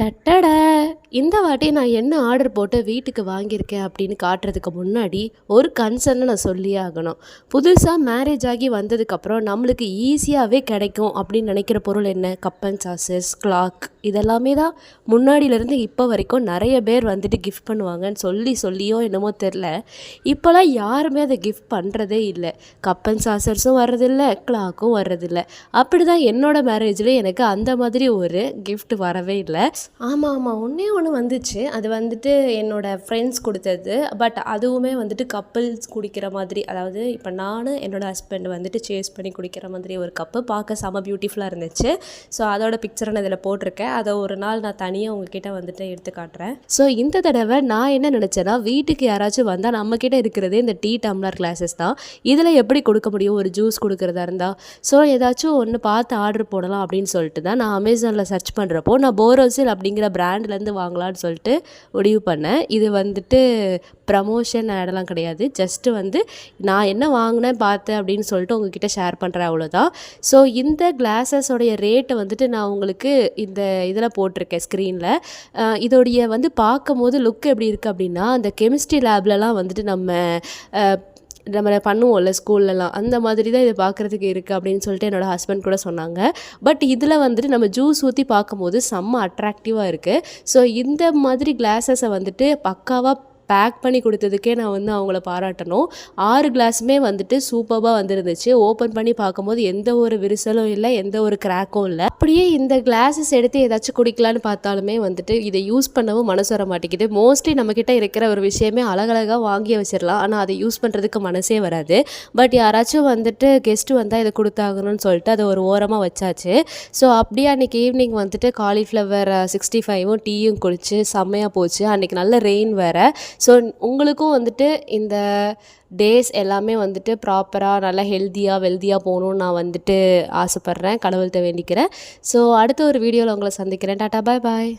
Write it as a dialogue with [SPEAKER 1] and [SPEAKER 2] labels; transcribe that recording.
[SPEAKER 1] டட்டடா! இந்த வாட்டி நான் என்ன ஆர்டர் போட்டு வீட்டுக்கு வாங்கியிருக்கேன் அப்படின்னு காட்டுறதுக்கு முன்னாடி ஒரு கன்சர்னை நான் சொல்லியே ஆகணும். புதுசா மேரேஜ் ஆகி வந்ததுக்கப்புறம் நம்மளுக்கு ஈஸியாவே கிடைக்கும் அப்படின்னு நினைக்கிற பொருள் என்ன? கப் அண்ட் சாசஸ், கிளாக் இதெல்லாமே தான் முன்னாடியிலேருந்து இப்போ வரைக்கும் நிறைய பேர் வந்துட்டு கிஃப்ட் பண்ணுவாங்கன்னு சொல்லியோ என்னமோ தெரில. இப்போலாம் யாருமே அதை கிஃப்ட் பண்ணுறதே இல்லை. கப் அண்ட் சாசர்ஸும் வர்றதில்ல, கிளாக்கும் வர்றதில்ல. அப்படி தான் என்னோடய மேரேஜில் எனக்கு அந்த மாதிரி ஒரு கிஃப்ட் வரவே இல்லை. ஆமாம் ஒன்றே ஒன்று வந்துச்சு. அது வந்துட்டு என்னோடய ஃப்ரெண்ட்ஸ் கொடுத்தது. பட் அதுவுமே வந்துட்டு கப்புள்ஸ் குடிக்கிற மாதிரி, அதாவது இப்போ நான் என்னோடய ஹஸ்பண்ட் வந்துட்டு சேஸ் பண்ணி குடிக்கிற மாதிரி ஒரு கப்பு பார்க்க செம பியூட்டிஃபுல்லாக இருந்துச்சு. ஸோ அதோட பிக்சரை நான் இதில் போட்டிருக்கேன். அதை ஒரு நாள் நான் தனியாக உங்ககிட்ட வந்துட்டு எடுத்து காட்டுறேன். ஸோ இந்த தடவை நான் என்ன நினச்சேன்னா, வீட்டுக்கு யாராச்சும் வந்தால் நம்மக்கிட்ட இருக்கிறதே இந்த டீ டம்ளர் கிளாஸஸ் தான். இதில் எப்படி கொடுக்க முடியும் ஒரு ஜூஸ் கொடுக்குறதா இருந்தால்? ஸோ ஏதாச்சும் ஒன்று பார்த்து ஆர்டர் போடலாம் அப்படின்னு சொல்லிட்டு தான் நான் அமேசானில் சர்ச் பண்ணுறப்போ நான் போரோசில் அப்படிங்கிற பிராண்ட்லேருந்து வாங்கலான்னு சொல்லிட்டு முடிவு பண்ணேன். இது வந்துட்டு ப்ரமோஷன் ஆடெல்லாம் கிடையாது. ஜஸ்ட்டு வந்து நான் என்ன வாங்கினேன் பார்த்தேன் அப்படின்னு சொல்லிட்டு உங்ககிட்ட ஷேர் பண்ணுறேன், அவ்வளோதான். ஸோ இந்த கிளாஸஸோடைய ரேட்டை வந்துட்டு நான் உங்களுக்கு இந்த இதில் போட்டிருக்கேன் ஸ்க்ரீனில். இதோடைய வந்து பார்க்கும் போது லுக் எப்படி இருக்குது அப்படின்னா, அந்த கெமிஸ்ட்ரி லேப்லலாம் வந்துட்டு நம்ம பண்ணுவோம்ல ஸ்கூல்லலாம், அந்த மாதிரி தான் இது பார்க்குறதுக்கு இருக்குது அப்படின்னு சொல்லிட்டு என்னோடய ஹஸ்பண்ட் கூட சொன்னாங்க. பட் இதில் வந்துட்டு நம்ம ஜூஸ் ஊற்றி பார்க்கும்போது செம்ம அட்ராக்டிவாக இருக்குது. ஸோ இந்த மாதிரி கிளாஸஸை வந்துட்டு பக்காவாக பேக் பண்ணி கொடுத்ததுக்கே நான் வந்து அவங்கள பாராட்டணும். 6 கிளாஸுமே வந்துட்டு சூப்பராக வந்துருந்துச்சு. ஓப்பன் பண்ணி பார்க்கும்போது எந்த ஒரு விரிசலும் இல்லை, எந்த ஒரு கிராக்கும் இல்லை. அப்படியே இந்த கிளாஸஸ் எடுத்து ஏதாச்சும் குடிக்கலான்னு பார்த்தாலுமே வந்துட்டு இதை யூஸ் பண்ணவும் மனசு வர மாட்டேங்குது. மோஸ்ட்லி நம்மக்கிட்ட இருக்கிற ஒரு விஷயமே அழகழகாக வாங்கி வச்சிடலாம், ஆனால் அதை யூஸ் பண்ணுறதுக்கு மனசே வராது. பட் யாராச்சும் வந்துட்டு கெஸ்ட்டு வந்தால் இதை கொடுத்தாகணும்னு சொல்லிட்டு அதை ஒரு ஓரமாக வச்சாச்சு. ஸோ அப்படியே அன்றைக்கி ஈவினிங் வந்துட்டு காலிஃப்ளவர் 65ம் டீயும் குடிச்சு செம்மையாக போச்சு. அன்றைக்கி நல்ல ரெயின் வேறு. ஸோ உங்களுக்கும் வந்துட்டு இந்த டேஸ் எல்லாமே வந்துட்டு ப்ராப்பராக நல்லா ஹெல்த்தியாக வெல்த்தியாக போகணுன்னு நான் வந்துட்டு ஆசைப்பட்றேன், கடவுள்கிட்ட வேண்டிக்கிறேன். ஸோ அடுத்த ஒரு வீடியோவில் உங்களை சந்திக்கிறேன். டாட்டா, பாய் பாய்.